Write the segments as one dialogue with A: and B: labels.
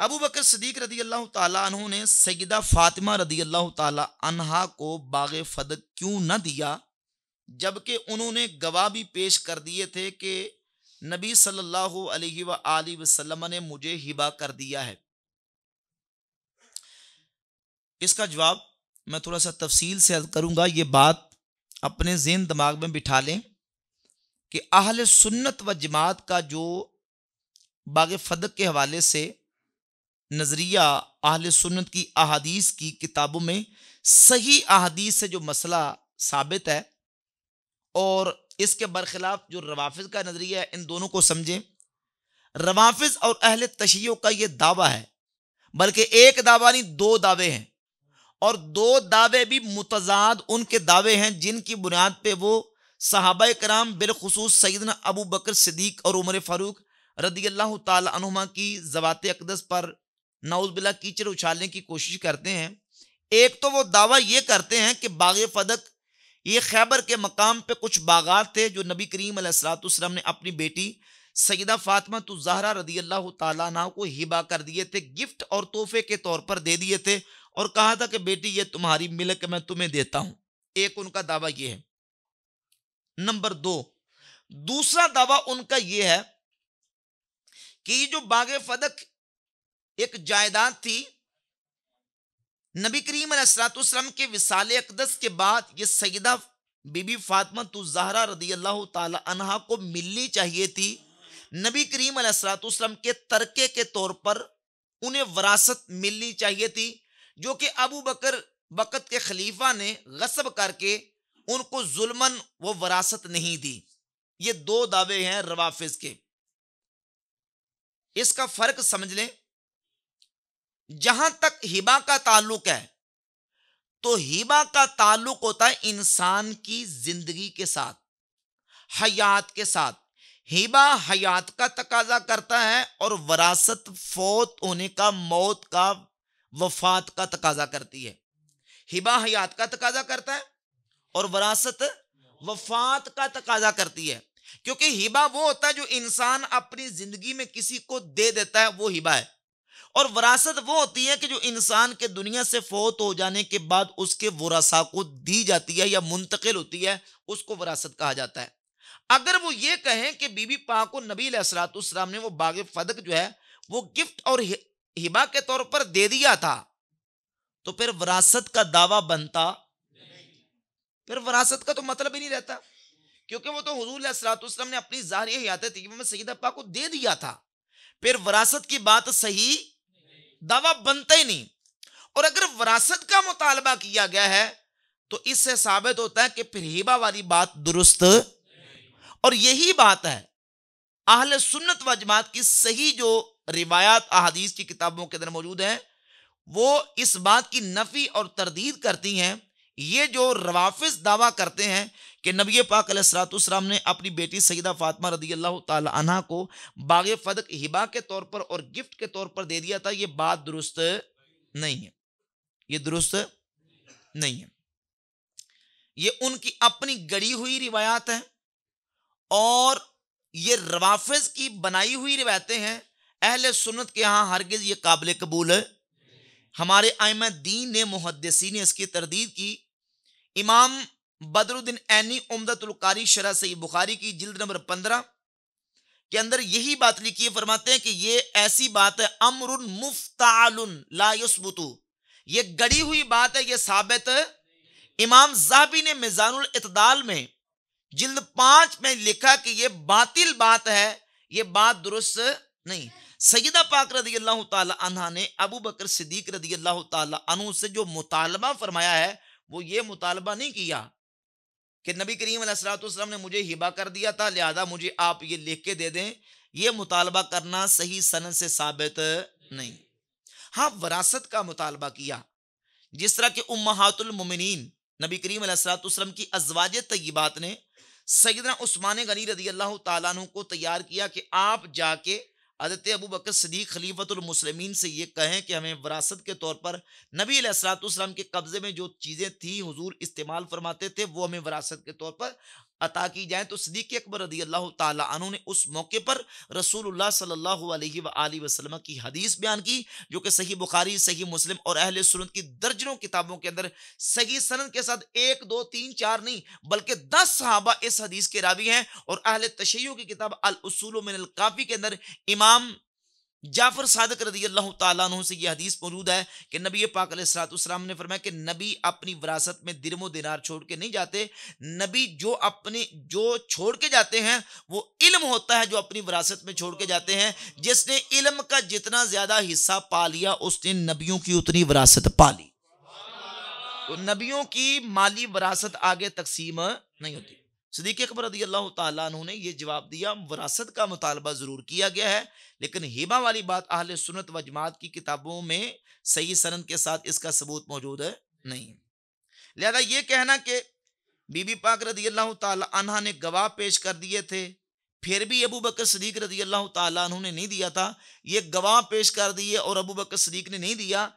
A: ابو بکر صدیق رضی اللہ تعالیٰ عنہ نے سیدہ فاطمہ رضی اللہ تعالیٰ عنہا کو باغ فدق کیوں نہ دیا، جبکہ انہوں نے گواہ بھی پیش کر دیے تھے کہ نبی صلی اللہ علیہ وآلہ وسلم نے مجھے ہبہ کر دیا ہے؟ اس کا جواب میں تھوڑا سا تفصیل سے عرض کروں گا. یہ بات اپنے ذہن دماغ میں بٹھا لیں کہ اہل سنت و جماعت کا جو باغ فدق کے حوالے سے نظریہ اہل سنت کی احادیث کی کتابوں میں صحیح احادیث سے جو مسئلہ ثابت ہے، اور اس کے برخلاف جو روافض کا نظریہ ہے، ان دونوں کو سمجھیں. روافض اور اہل تشیع کا یہ دعویٰ ہے، بلکہ ایک دعویٰ نہیں، دو دعوے ہیں، اور دو دعوے بھی متضاد ان کے دعوے ہیں جن کی بنیاد پہ وہ صحابہ کرام بالخصوص سیدنا ابو بکر صدیق اور عمر فاروق رضی اللہ تعالی عنہما کی ذوات اقدس پر نعوذ باللہ کیچڑ اچھالنے کی کوشش کرتے ہیں. ایک تو وہ دعویٰ یہ کرتے ہیں کہ باغ فدق یہ خیبر کے مقام پہ کچھ باغات تھے جو نبی کریم علیہ الصلوۃ والسلام نے اپنی بیٹی سیدہ فاطمہ الزہرا رضی اللہ تعالیٰ عنہ کو ہبہ کر دیے تھے، گفٹ اور تحفے کے طور پر دے دیے تھے، اور کہا تھا کہ بیٹی یہ تمہاری ملک میں تمہیں دیتا ہوں. ایک ان کا دعویٰ یہ ہے. نمبر دو، دوسرا دعویٰ ان کا یہ ہے کہ یہ جو باغ فدق ایک جائیداد تھی، نبی کریم علیہ الصلوۃ والسلام کے وصال اقدس کے بعد یہ سیدہ بی بی فاطمہ الزہرا رضی اللہ تعالی عنہا کو ملنی چاہیے تھی. نبی کریم علیہ الصلوۃ والسلام کے ترکے کے طور پر انہیں وراثت ملنی چاہیے تھی، جو کہ ابو بکر وقت کے خلیفہ نے غصب کر کے ان کو ظلماً وہ وراثت نہیں دی. یہ دو دعوے ہیں روافض کے. اس کا فرق سمجھ لیں. جہاں تک ہبہ کا تعلق ہے تو ہبہ کا تعلق ہوتا ہے انسان کی زندگی کے ساتھ، حیات کے ساتھ. ہبہ حیات کا تقاضا کرتا ہے اور وراثت فوت ہونے کا، موت کا، وفات کا تقاضا کرتی ہے. ہبہ حیات کا تقاضا کرتا ہے اور وراثت وفات کا تقاضا کرتی ہے. کیونکہ ہبہ وہ ہوتا ہے جو انسان اپنی زندگی میں کسی کو دے دیتا ہے، وہ ہبہ ہے. اور وراثت وہ ہوتی ہے کہ جو انسان کے دنیا سے فوت ہو جانے کے بعد اس کے ورثاء کو دی جاتی ہے یا منتقل ہوتی ہے، اس کو وراثت کہا جاتا ہے. اگر وہ یہ کہیں کہ بی بی پاک کو نبی علیہ الصلوۃ والسلام نے وہ باغ فدق جو ہے وہ گفٹ اور ہبہ کے طور پر دے دیا تھا، تو پھر وراثت کا دعویٰ بنتا، پھر وراثت کا تو مطلب ہی نہیں رہتا، کیونکہ وہ تو حضور علیہ الصلوۃ والسلام نے اپنی ظاہری حیات طیبہ میں سیدہ پاک کو دے دیا تھا. پھر وراثت کی بات صحیح دعویٰ بنتا ہی نہیں. اور اگر وراثت کا مطالبہ کیا گیا ہے تو اس سے ثابت ہوتا ہے کہ پھر ہبہ والی بات درست. اور یہی بات ہے اہل سنت و جماعت کی صحیح جو روایات احادیث کی کتابوں کے اندر موجود ہیں، وہ اس بات کی نفی اور تردید کرتی ہیں. یہ جو روافض دعویٰ کرتے ہیں کہ نبی پاک علیہ الصلوۃ والسلام نے اپنی بیٹی سیدہ فاطمہ رضی اللہ تعالی عنہا کو باغ فدق ہبہ کے طور پر اور گفٹ کے طور پر دے دیا تھا، یہ بات درست نہیں ہے. یہ درست نہیں ہے. یہ ان کی اپنی گڑی ہوئی روایات ہیں اور یہ روافض کی بنائی ہوئی روایتیں ہیں. اہل سنت کے ہاں ہرگز یہ قابل قبول ہے. ہمارے ائمہ دین نے، محدثین نے اس کی تردید کی. امام بدر الدین عینی عمدۃ القاری شرح صحیح بخاری کی جلد نمبر 15 کے اندر یہی بات لکھی ہے. فرماتے ہیں کہ یہ ایسی بات ہے امر مفتعل لا یثبت، یہ گڑی ہوئی بات ہے، یہ ثابت. امام ذہبی نے میزان الاعتدال میں جلد 5 میں لکھا کہ یہ باطل بات ہے، یہ بات درست نہیں. سیدہ پاک رضی اللہ تعالی عنہ نے ابو بکر صدیق رضی اللہ تعالی عنہ سے جو مطالبہ فرمایا ہے، وہ یہ مطالبہ نہیں کیا کہ نبی کریم علیہ الصلوۃ والسلام نے مجھے ہبہ کر دیا تھا لہذا مجھے آپ یہ لکھ کے دے دیں. یہ مطالبہ کرنا صحیح سند سے ثابت نہیں. ہاں وراثت کا مطالبہ کیا، جس طرح کہ امہات المومنین نبی کریم علیہ الصلوۃ والسلام کی ازواج طیبات نے سیدنا عثمان غنی رضی اللہ تعالیٰ عنہ کو تیار کیا کہ آپ جا کے حضرت ابو بکر صدیق خلیفۃ المسلمین سے یہ کہیں کہ ہمیں وراثت کے طور پر نبی علیہ الصلوۃ والسلام کے قبضے میں جو چیزیں تھیں حضور استعمال فرماتے تھے وہ ہمیں وراثت کے طور پر عطا کی جائیں، تو صدیق اکبر رضی اللہ تعالی عنہ نے اس موقع پر رسول اللہ صلی اللہ علیہ وآلہ وسلم کی حدیث بیان کی، جو کہ صحیح بخاری، صحیح مسلم اور اہل سنت کی درجنوں کتابوں کے اندر صحیح سند کے ساتھ 1 2 3 4 نہیں بلکہ 10 صحابہ اس حدیث کے راوی ہیں، اور اہل تشیع کی کتاب الاصول من الکافی کے اندر امام جعفر صادق رضی اللہ تعالیٰ عنہ سے یہ حدیث موجود ہے کہ نبی پاک علیہ الصلوۃ والسلام نے فرمایا کہ نبی اپنی وراثت میں درم و دینار چھوڑ کے نہیں جاتے، نبی جو چھوڑ کے جاتے ہیں وہ علم ہوتا ہے، جو اپنی وراثت میں چھوڑ کے جاتے ہیں، جس نے علم کا جتنا زیادہ حصہ پا لیا اس نے نبیوں کی اتنی وراثت پا لی۔ تو نبیوں کی مالی وراثت آگے تقسیم نہیں ہوتی۔ صدیق اکبر رضی اللہ تعالیٰ عنہ نے یہ جواب دیا، وراثت کا مطالبہ ضرور کیا گیا ہے لیکن ہبہ والی بات اہل سنت و جماعت کی کتابوں میں صحیح سند کے ساتھ اس کا ثبوت موجود ہے نہیں۔ لہذا یہ کہنا کہ بی بی پاک رضی اللہ تعالی عنہ نے گواہ پیش کر دیے تھے پھر بھی ابو بکر صدیق رضی اللہ تعالی عنہ نے نہیں دیا تھا، یہ گواہ پیش کر دیے اور ابو بکر صدیق نے نہیں دیا،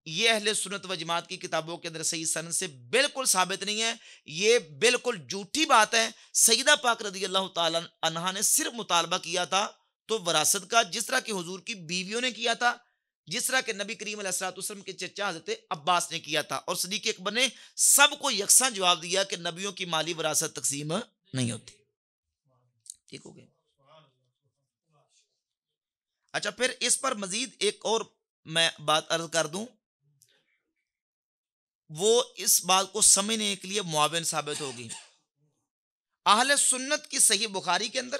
A: یہ اہل سنت و جماعت کی کتابوں کے اندر صحیح سند سے بالکل ثابت نہیں ہے، یہ بالکل جھوٹی بات ہے۔ سیدہ پاک رضی اللہ تعالی عنہ نے صرف مطالبہ کیا تھا تو وراثت کا، جس طرح کہ حضور کی بیویوں نے کیا تھا، جس طرح کہ نبی کریم علیہ الصلوۃ والسلام کے چچا حضرت عباس نے کیا تھا، اور صدیق اکبر نے سب کو یکساں جواب دیا کہ نبیوں کی مالی وراثت تقسیم نہیں ہوتی۔ ٹھیک ہو گیا؟ اچھا، پھر اس پر مزید ایک اور میں بات عرض کر دوں، وہ اس بات کو سمجھنے کے لیے معاون ثابت ہوگی۔ اہل سنت کی صحیح بخاری کے اندر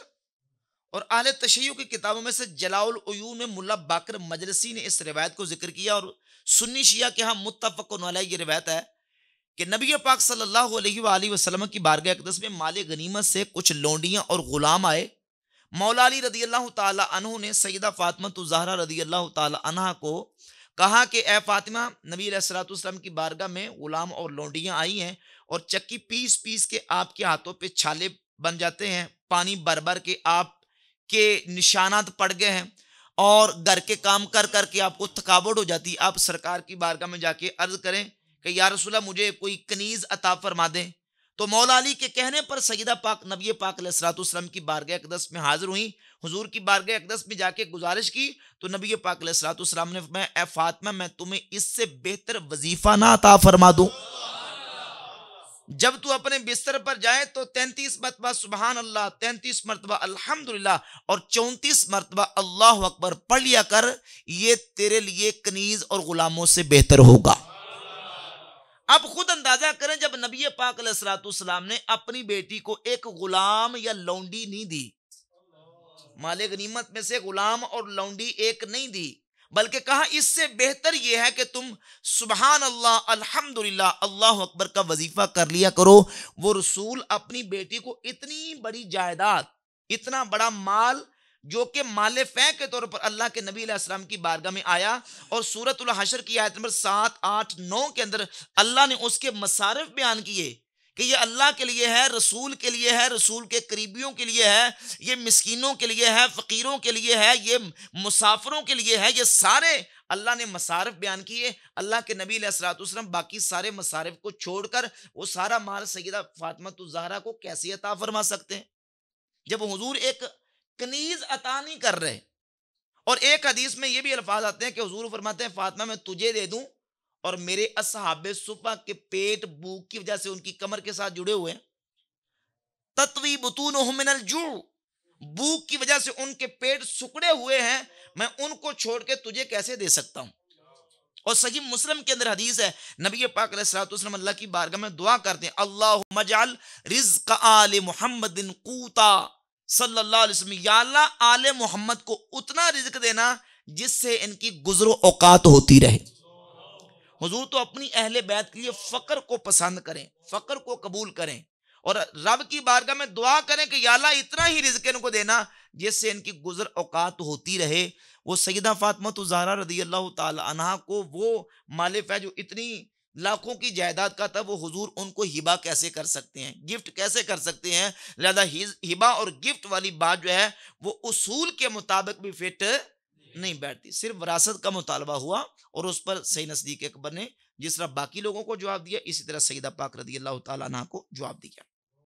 A: اور اہل تشیع کی کتابوں میں سے جلاء العیون میں ملا باقر مجلسی نے اس روایت کو ذکر کیا، اور سنی شیعہ کے ہاں متفق علیہ یہ روایت ہے کہ نبی پاک صلی اللہ علیہ وآلہ وسلم کی بارگاہ اقدس میں مال غنیمت سے کچھ لونڈیاں اور غلام آئے۔ مولا علی رضی اللہ تعالی عنہ نے سیدہ فاطمہ الزہرا رضی اللہ تعالی عنہ کو کہا کہ اے فاطمہ، نبی علیہ الصلوۃ والسلام کی بارگاہ میں غلام اور لونڈیاں آئی ہیں اور چکی پیس پیس کے آپ کے ہاتھوں پہ چھالے بن جاتے ہیں، پانی بھر بھر کے آپ کے نشانات پڑ گئے ہیں، اور گھر کے کام کر کر کے آپ کو تھکاوٹ ہو جاتی ہے، آپ سرکار کی بارگاہ میں جا کے عرض کریں کہ یا رسول اللہ مجھے کوئی کنیز عطا فرما دیں۔ تو مولا علی کے کہنے پر سیدہ پاک نبی پاک علیہ الصلوۃ والسلام کی بارگاہ اقدس میں حاضر ہوئیں، حضور کی بارگاہ اقدس میں جا کے گزارش کی تو نبی پاک علیہ الصلوۃ والسلام نے فرمایا اے فاطمہ، میں تمہیں اس سے بہتر وظیفہ نہ عطا فرما دوں؟ جب تو اپنے بستر پر جائے تو 33 مرتبہ سبحان اللہ، 33 مرتبہ الحمدللہ اور 34 مرتبہ اللہ اکبر پڑھ لیا کر، یہ تیرے لیے کنیز اور غلاموں سے بہتر ہوگا۔ اب خود اندازہ کریں، جب نبی پاک علیہ الصلوۃ والسلام نے اپنی بیٹی کو ایک غلام یا لونڈی نہیں دی، مال غنیمت میں سے غلام اور لونڈی ایک نہیں دی، بلکہ کہا اس سے بہتر یہ ہے کہ تم سبحان اللہ، الحمدللہ، اللہ اکبر کا وظیفہ کر لیا کرو۔ وہ رسول اپنی بیٹی کو اتنی بڑی جائیداد، اتنا بڑا مال، جو کہ مال فے کے طور پر اللہ کے نبی علیہ السلام کی بارگاہ میں آیا، اور سورۃ الحشر کی آیت نمبر 7 8 9 کے اندر اللہ نے اس کے مصارف بیان کیے کہ یہ اللہ کے لیے ہے، رسول کے لیے ہے، رسول کے قریبیوں کے لیے ہے، یہ مسکینوں کے لیے ہے، فقیروں کے لیے ہے، یہ مسافروں کے لیے ہے، یہ سارے اللہ نے مصارف بیان کیے۔ اللہ کے نبی علیہ الصلوۃ والسلام باقی سارے مصارف کو چھوڑ کر وہ سارا مال سیدہ فاطمہ الزہرا کو کیسے عطا فرما سکتے ہیں جب حضور ایک کنیز عطا نہیں کر رہے؟ اور ایک حدیث میں یہ بھی الفاظ آتے ہیں کہ حضور فرماتے ہیں فاطمہ میں تجھے دے دوں، اور میرے اصحاب صفہ کے پیٹ بھوک کی وجہ سے ان کی کمر کے ساتھ جڑے ہوئے ہیں، تطوی بطونہم من الجوع، بھوک کی وجہ سے ان کے پیٹ سکڑے ہوئے ہیں، میں ان کو چھوڑ کے تجھے کیسے دے سکتا ہوں؟ اور صحیح مسلم کے اندر حدیث ہے، نبی پاک علیہ الصلوۃ والسلام اللہ کی بارگاہ میں دعا کرتے ہیں اللہم اجعل رزق آل محمد قوتا، صلی اللہ علیہ وسلم، یا اللہ آل محمد کو اتنا رزق دینا جس سے ان کی گزر و اوقات ہوتی رہے۔ حضور تو اپنی اہل بیت کے لیے فقر کو پسند کریں، فقر کو قبول کریں، اور رب کی بارگاہ میں دعا کریں کہ یا اللہ اتنا ہی رزق ان کو دینا جس سے ان کی گزر اوقات ہوتی رہے۔ وہ سیدہ فاطمہ الزہرا رضی اللہ تعالی عنہا کو وہ مال فے جو اتنی لاکھوں کی جائیداد کا تھا، وہ حضور ان کو ہبا کیسے کر سکتے ہیں، گفٹ کیسے کر سکتے ہیں؟ لہذا ہبا اور گفٹ والی بات جو ہے وہ اصول کے مطابق بھی فٹ نہیں بیٹھتی، صرف وراثت کا مطالبہ ہوا اور اس پر سیدنا صدیق اکبر نے جس طرح باقی لوگوں کو جواب دیا، اسی طرح سیدہ پاک رضی اللہ تعالیٰ عنہ کو جواب دیا۔